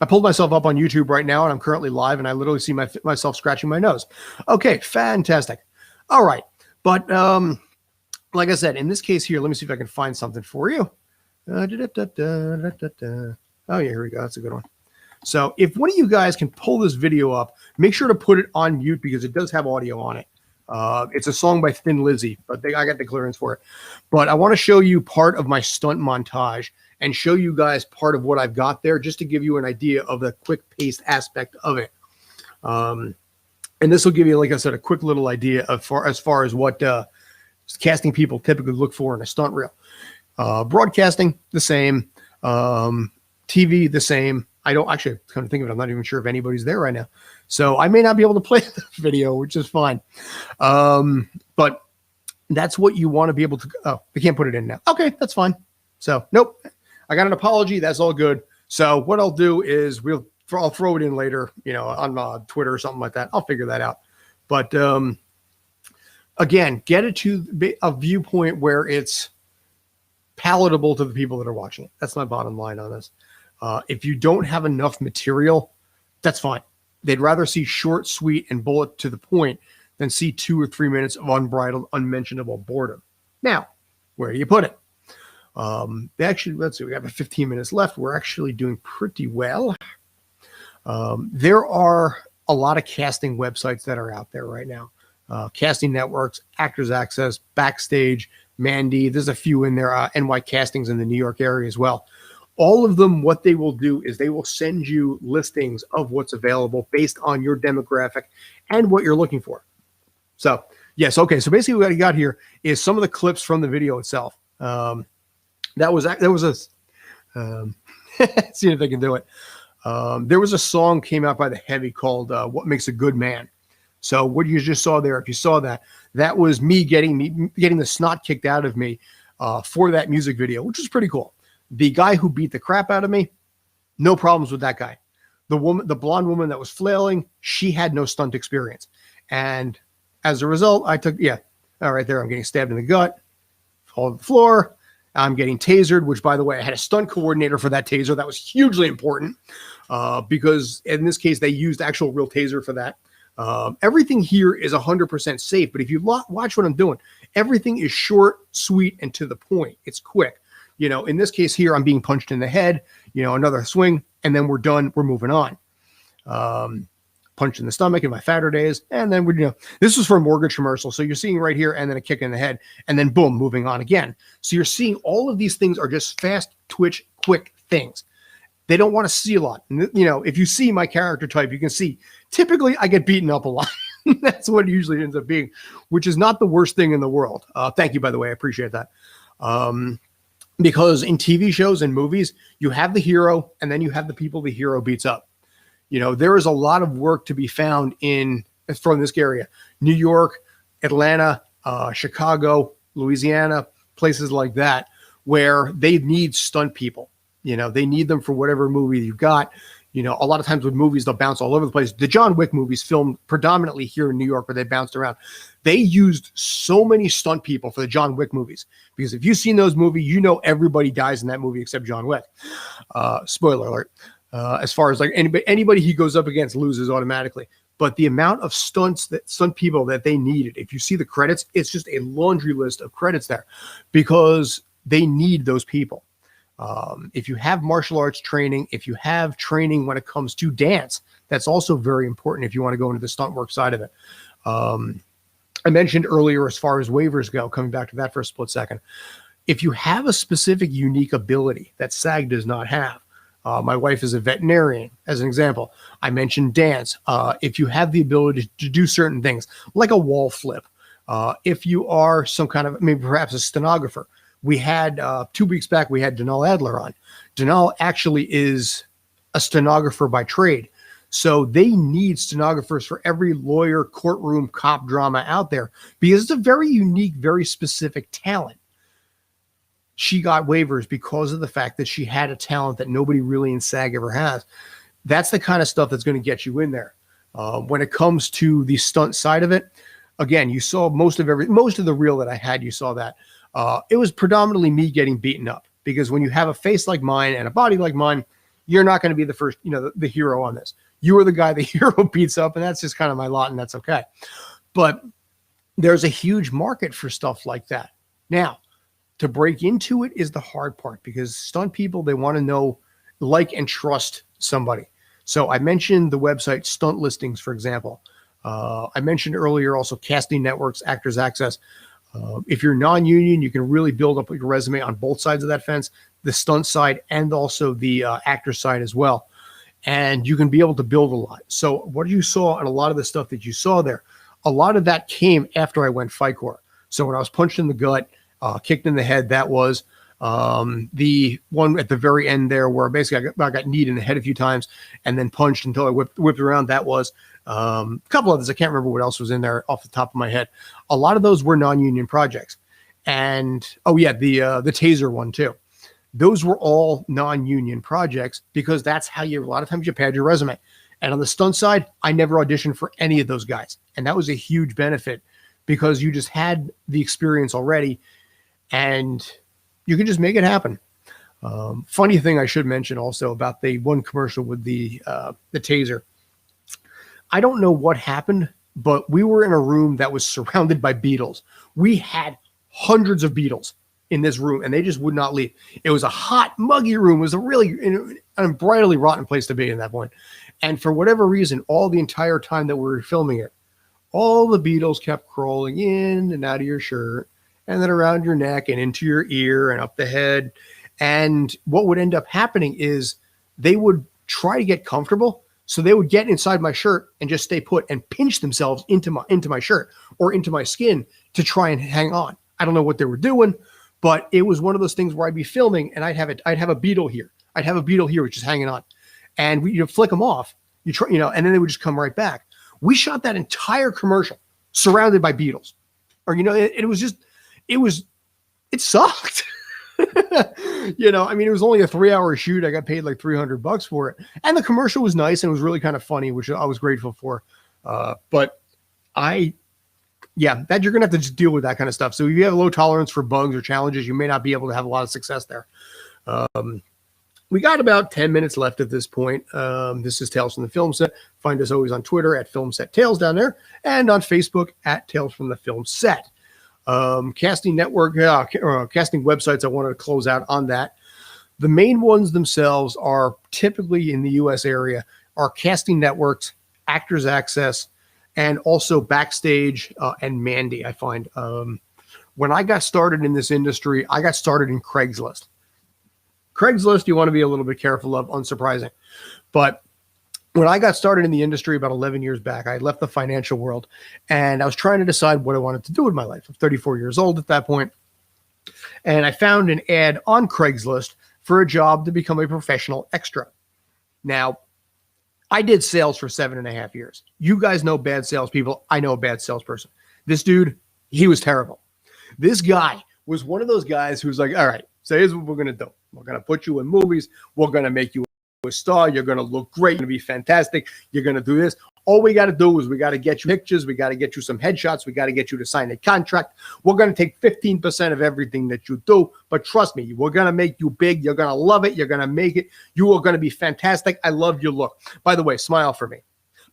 I pulled myself up on YouTube right now, and I'm currently live, and I literally see myself scratching my nose. Okay, fantastic. All right. But like I said, in this case here, let me see if I can find something for you. Oh, yeah, here we go. That's a good one. So if one of you guys can pull this video up, make sure to put it on mute, because it does have audio on it. It's a song by Thin Lizzy, but I got the clearance for it. But I want to show you part of my stunt montage and show you guys part of what I've got there, just to give you an idea of the quick-paced aspect of it. And this will give you, like I said, a quick little idea as far as what casting people typically look for in a stunt reel. Broadcasting, the same. TV, the same. I don't actually kind of think of it. I'm not even sure if anybody's there right now. So I may not be able to play the video, which is fine. But that's what you want to be able to. Oh, I can't put it in now. Okay, that's fine. So nope. I got an apology. That's all good. So what I'll do is I'll throw it in later, on Twitter or something like that. I'll figure that out. But again, get it to a viewpoint where it's palatable to the people that are watching it. That's my bottom line on this. If you don't have enough material, that's fine. They'd rather see short, sweet, and bullet to the point than see 2 or 3 minutes of unbridled, unmentionable boredom. Now, where do you put it? Actually, let's see. We have 15 minutes left. We're actually doing pretty well. There are a lot of casting websites that are out there right now. Casting networks, Actors Access, Backstage, Mandy. There's a few in there. NY Castings in the New York area as well. All of them, what they will do is they will send you listings of what's available based on your demographic and what you're looking for. So, yes, okay. So basically what I got here is some of the clips from the video itself. That was a see if they can do it. There was a song came out by the Heavy called What Makes a Good Man. So what you just saw there, if you saw that, that was me getting the snot kicked out of me for that music video, which was pretty cool. The guy who beat the crap out of me, no problems with that guy. The blonde woman that was flailing, she had no stunt experience. And as a result, I took, all right there, I'm getting stabbed in the gut, fall to the floor. I'm getting tasered, which, by the way, I had a stunt coordinator for that taser. That was hugely important because in this case, they used actual real taser for that. Everything here is 100% safe, but if you watch what I'm doing, everything is short, sweet, and to the point. It's quick. In this case here, I'm being punched in the head, another swing, and then we're done. We're moving on. Punch in the stomach in my fatter days. And then this was for a mortgage commercial. So you're seeing right here, and then a kick in the head, and then boom, moving on again. So you're seeing all of these things are just fast twitch, quick things. They don't want to see a lot. And, if you see my character type, you can see typically I get beaten up a lot. That's what it usually ends up being, which is not the worst thing in the world. Thank you, by the way. I appreciate that. Because in TV shows and movies, you have the hero, and then you have the people the hero beats up. There is a lot of work to be found from this area, New York, Atlanta, Chicago, Louisiana, places like that, where they need stunt people. They need them for whatever movie you've got. A lot of times with movies, they'll bounce all over the place. The John Wick movies filmed predominantly here in New York, where they bounced around. They used so many stunt people for the John Wick movies, because if you've seen those movies, everybody dies in that movie except John Wick. Spoiler alert. As far as like anybody he goes up against loses automatically. But the amount of stunt people that they needed, if you see the credits, it's just a laundry list of credits there, because they need those people. If you have martial arts training, if you have training when it comes to dance, that's also very important if you want to go into the stunt work side of it. I mentioned earlier, as far as waivers go, coming back to that for a split second, if you have a specific unique ability that SAG does not have, my wife is a veterinarian, as an example. I mentioned dance. If you have the ability to do certain things, like a wall flip, if you are some kind of, maybe perhaps a stenographer. We had 2 weeks back, we had Denal Adler on. Denal actually is a stenographer by trade. So they need stenographers for every lawyer, courtroom, cop drama out there, because it's a very unique, very specific talent. She got waivers because of the fact that she had a talent that nobody really in SAG ever has. That's the kind of stuff that's going to get you in there. When it comes to the stunt side of it, again, you saw most of the reel that I had, you saw that. It was predominantly me getting beaten up, because when you have a face like mine and a body like mine, you're not going to be the first, the hero on this. You are the guy the hero beats up, and that's just kind of my lot, and that's okay. But there's a huge market for stuff like that. Now, to break into it is the hard part, because stunt people, they want to know, like, and trust somebody. So I mentioned the website Stunt Listings, for example. I mentioned earlier also Casting Networks, Actors Access. If you're non-union, you can really build up your resume on both sides of that fence, the stunt side and also the actor side as well. And you can be able to build a lot. So what you saw and a lot of the stuff that you saw there, a lot of that came after I went FICOR. So when I was punched in the gut, kicked in the head, that was the one at the very end there where basically I got kneed in the head a few times and then punched until I whipped around. That was a couple others. I can't remember what else was in there off the top of my head. A lot of those were non-union projects. And, the taser one too. Those were all non-union projects, because that's how a lot of times you pad your resume. And on the stunt side, I never auditioned for any of those guys. And that was a huge benefit, because you just had the experience already and you can just make it happen. Funny thing I should mention also about the one commercial with the taser. I don't know what happened, but we were in a room that was surrounded by beetles. We had hundreds of beetles in this room, and they just would not leave. It was a hot, muggy room. It was a really unbridledly rotten place to be at that point. And for whatever reason, all the entire time that we were filming it, all the beetles kept crawling in and out of your shirt, and then around your neck and into your ear and up the head. And what would end up happening is they would try to get comfortable. So they would get inside my shirt and just stay put and pinch themselves into my shirt or into my skin to try and hang on. I don't know what they were doing, but it was one of those things where I'd be filming and I'd have a beetle here. I'd have a beetle here, which is hanging on, and we flick them off. And then they would just come right back. We shot that entire commercial surrounded by beetles. Or, it sucked. I mean, it was only a 3-hour shoot. I got paid like $300 for it. And the commercial was nice and it was really kind of funny, which I was grateful for. But that you're going to have to just deal with that kind of stuff. So if you have a low tolerance for bugs or challenges, you may not be able to have a lot of success there. We got about 10 minutes left at this point. This is Tales from the Film Set. Find us always on Twitter at Film Set Tales down there and on Facebook at Tales from the Film Set. Casting network, casting websites. I wanted to close out on that. The main ones themselves are typically in the U.S. area are Casting Networks, Actors Access, and also Backstage and Mandy. I find when I got started in this industry, I got started in Craigslist. Craigslist, you want to be a little bit careful of, unsurprising. But when I got started in the industry about 11 years back, I left the financial world and I was trying to decide what I wanted to do with my life. I'm 34 years old at that point. And I found an ad on Craigslist for a job to become a professional extra. Now, I did sales for 7.5 years. You guys know bad salespeople. I know a bad salesperson. This dude, he was terrible. This guy was one of those guys who's like, all right, so here's what we're going to do. We're going to put you in movies. We're going to make you a star. You're going to look great. You're going to be fantastic. You're going to do this. All we got to do is we got to get you pictures. We got to get you some headshots. We got to get you to sign a contract. We're going to take 15% of everything that you do. But trust me, we're going to make you big. You're going to love it. You're going to make it. You are going to be fantastic. I love your look. By the way, smile for me.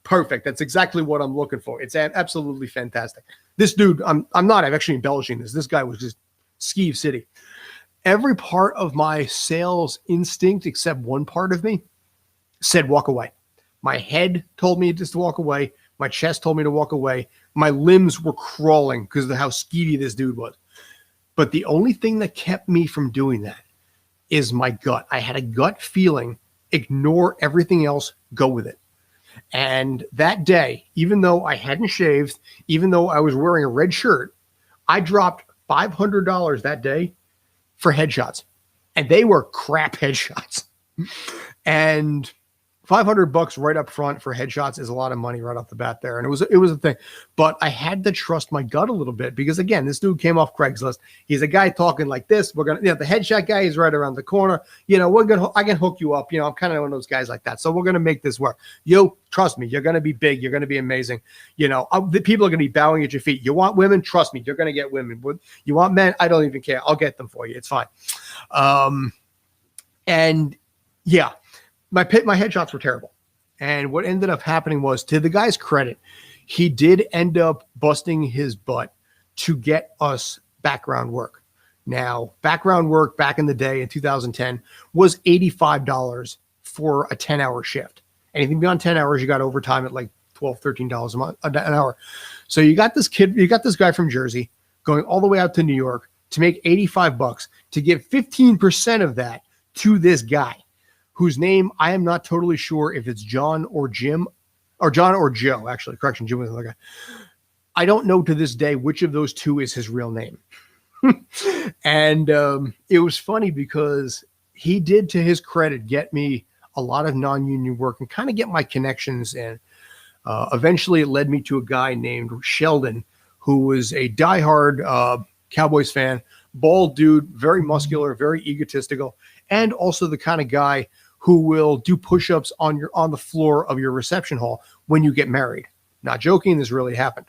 Perfect. That's exactly what I'm looking for. It's absolutely fantastic. This dude, I'm actually embellishing this. This guy was just skeeve city. Every part of my sales instinct, except one part of me, said walk away. My head told me just to walk away. My chest told me to walk away. My limbs were crawling because of how skeevy this dude was. But the only thing that kept me from doing that is my gut. I had a gut feeling, ignore everything else, go with it. And that day, even though I hadn't shaved, even though I was wearing a red shirt, I dropped $500 that day for headshots, and they were crap headshots. And $500 right up front for headshots is a lot of money right off the bat there. And it was a thing, but I had to trust my gut a little bit because again, this dude came off Craigslist. He's a guy talking like this. We're going to, the headshot guy is right around the corner. I can hook you up. I'm kind of one of those guys like that. So we're going to make this work. Trust me, you're going to be big. You're going to be amazing. The people are going to be bowing at your feet. You want women? Trust me, you're going to get women. You want men? I don't even care. I'll get them for you. It's fine. My headshots were terrible. And what ended up happening was, to the guy's credit, he did end up busting his butt to get us background work. Now, background work back in the day in 2010 was $85 for a 10-hour shift. Anything beyond 10 hours, you got overtime at like $12, $13 an hour. So you got this guy from Jersey going all the way out to New York to make $85 to give 15% of that to this guy, whose name I am not totally sure if it's John or Jim, or John or Joe, actually. Correction, Jim was another guy. I don't know to this day which of those two is his real name. And it was funny because he did, to his credit, get me a lot of non-union work and kind of get my connections in. Eventually, it led me to a guy named Sheldon, who was a diehard Cowboys fan, bald dude, very muscular, very egotistical, and also the kind of guy who will do push-ups on the floor of your reception hall when you get married. Not joking, this really happened.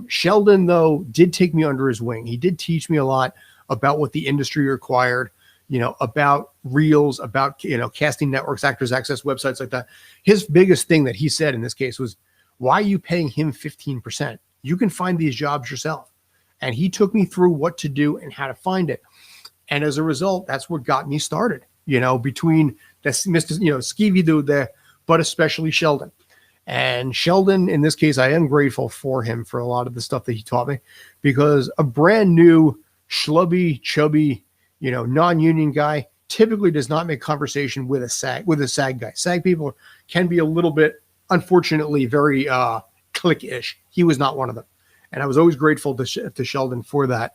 Sheldon, though, did take me under his wing. He did teach me a lot about what the industry required, about reels, about, casting networks, Actors Access, websites like that. His biggest thing that he said in this case was, why are you paying him 15%? You can find these jobs yourself. And he took me through what to do and how to find it. And as a result, that's what got me started, between this Mr. Skeevy dude there, but especially Sheldon. And Sheldon, in this case, I am grateful for him for a lot of the stuff that he taught me, because a brand new, schlubby, chubby, non-union guy typically does not make conversation with a SAG guy. SAG people can be a little bit, unfortunately, very clique-ish. He was not one of them. And I was always grateful to Sheldon for that.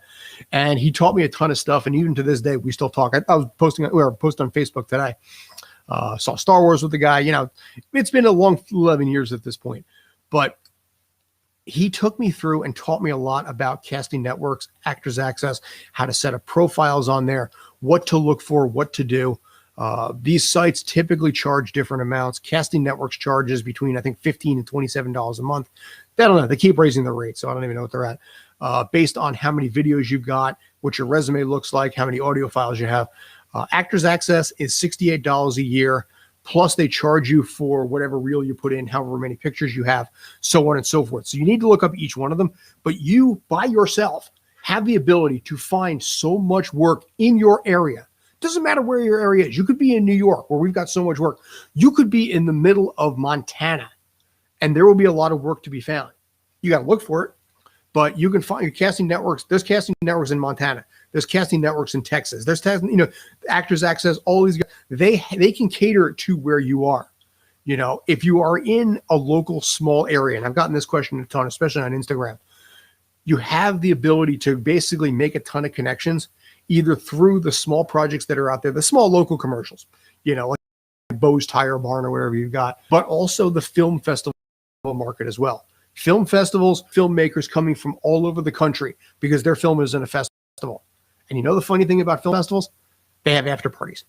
And he taught me a ton of stuff. And even to this day, we still talk. We were posting on Facebook today. Saw Star Wars with the guy. It's been a long 11 years at this point. but he took me through and taught me a lot about casting networks, Actors Access, how to set up profiles on there, what to look for, what to do. These sites typically charge different amounts. Casting Networks charges between, I think, $15 and $27 a month. I don't know. They keep raising the rate, so I don't even know what they're at. Based on how many videos you've got, what your resume looks like, how many audio files you have. Actors Access is $68 a year. Plus, they charge you for whatever reel you put in, however many pictures you have, so on and so forth. So you need to look up each one of them. But you, by yourself, have the ability to find so much work in your area. Doesn't matter where your area is. You could be in New York, where we've got so much work. You could be in the middle of Montana, and there will be a lot of work to be found. You got to look for it, but you can find your casting networks. There's casting networks in Montana. There's casting networks in Texas. There's Actors Access. All these guys, they can cater to where you are. If you are in a local small area, and I've gotten this question a ton, especially on Instagram, you have the ability to basically make a ton of connections, either through the small projects that are out there, the small local commercials, like Bo's Tire Barn or whatever you've got, but also the film festival market as well. Film festivals, filmmakers coming from all over the country because their film is in a festival. And the funny thing about film festivals, they have after parties.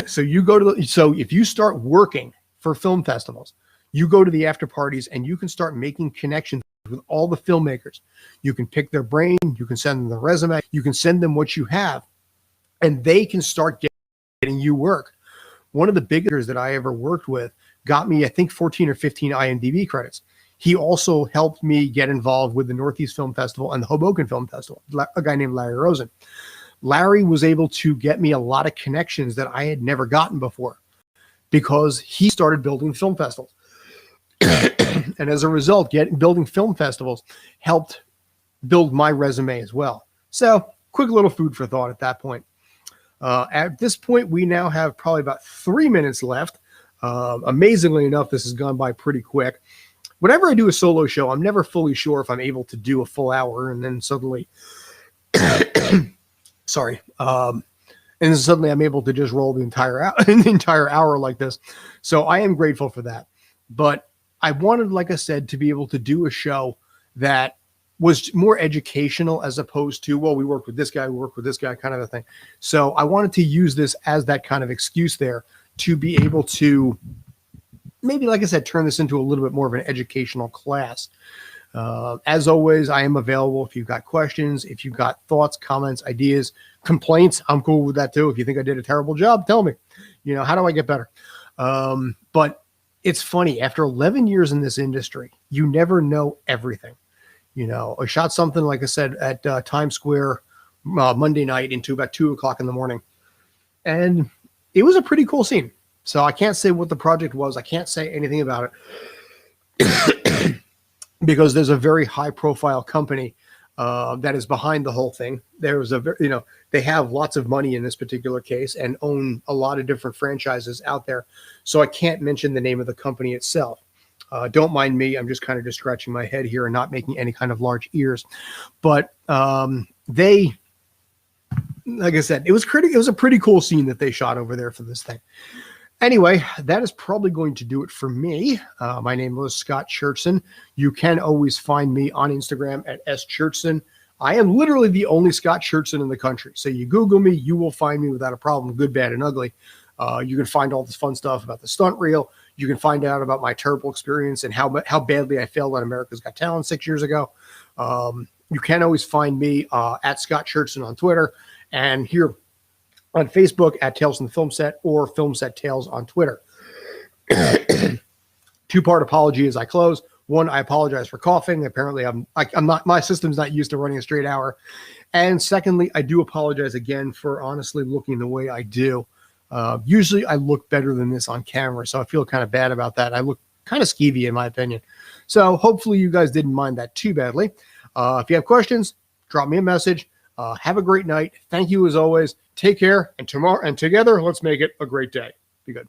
So if you start working for film festivals, you go to the after parties and you can start making connections with all the filmmakers. You can pick their brain, you can send them the resume, you can send them what you have, and they can start getting you work. One of the biggest that I ever worked with got me, I think, 14 or 15 IMDb credits. He also helped me get involved with the Northeast Film Festival and the Hoboken Film Festival, a guy named Larry Rosen. Larry was able to get me a lot of connections that I had never gotten before because he started building film festivals. And as a result, building film festivals helped build my resume as well. So quick little food for thought at that point. At this point, we now have probably about 3 minutes left. Amazingly enough, this has gone by pretty quick. Whenever I do a solo show, I'm never fully sure if I'm able to do a full hour, and then suddenly, sorry, and then suddenly I'm able to just roll the entire hour like this. So I am grateful for that. But I wanted, like I said, to be able to do a show that was more educational as opposed to, well, we worked with this guy, we worked with this guy, kind of a thing. So I wanted to use this as that kind of excuse there to be able to maybe, like I said, turn this into a little bit more of an educational class. As always, I am available if you've got questions, if you've got thoughts, comments, ideas, complaints. I'm cool with that too. If you think I did a terrible job, tell me. How do I get better? But it's funny. After 11 years in this industry, you never know everything. I shot something, like I said, at Times Square Monday night into about 2 o'clock in the morning. And it was a pretty cool scene. So I can't say what the project was. I can't say anything about it because there's a very high profile company that is behind the whole thing. There's they have lots of money in this particular case and own a lot of different franchises out there. So I can't mention the name of the company itself. Don't mind me. I'm just kind of just scratching my head here and not making any kind of large ears. But like I said, it was a pretty cool scene that they shot over there for this thing. Anyway, that is probably going to do it for me. My name was Scott Churchson. You can always find me on Instagram at @Churchson. I am literally the only Scott Churchson in the country. So you Google me, you will find me without a problem, good, bad, and ugly. You can find all this fun stuff about the stunt reel. You can find out about my terrible experience and how badly I failed on America's Got Talent 6 years ago. You can always find me at Scott Churchson on Twitter and here on Facebook at Tales from the Film Set or Film Set Tales on Twitter. Two-part apology as I close. One, I apologize for coughing. Apparently, my system's not used to running a straight hour. And secondly, I do apologize again for honestly looking the way I do. Usually I look better than this on camera, so I feel kind of bad about that. I look kind of skeevy in my opinion. So hopefully you guys didn't mind that too badly. If you have questions, drop me a message. Have a great night. Thank you as always. Take care, and together, let's make it a great day. Be good.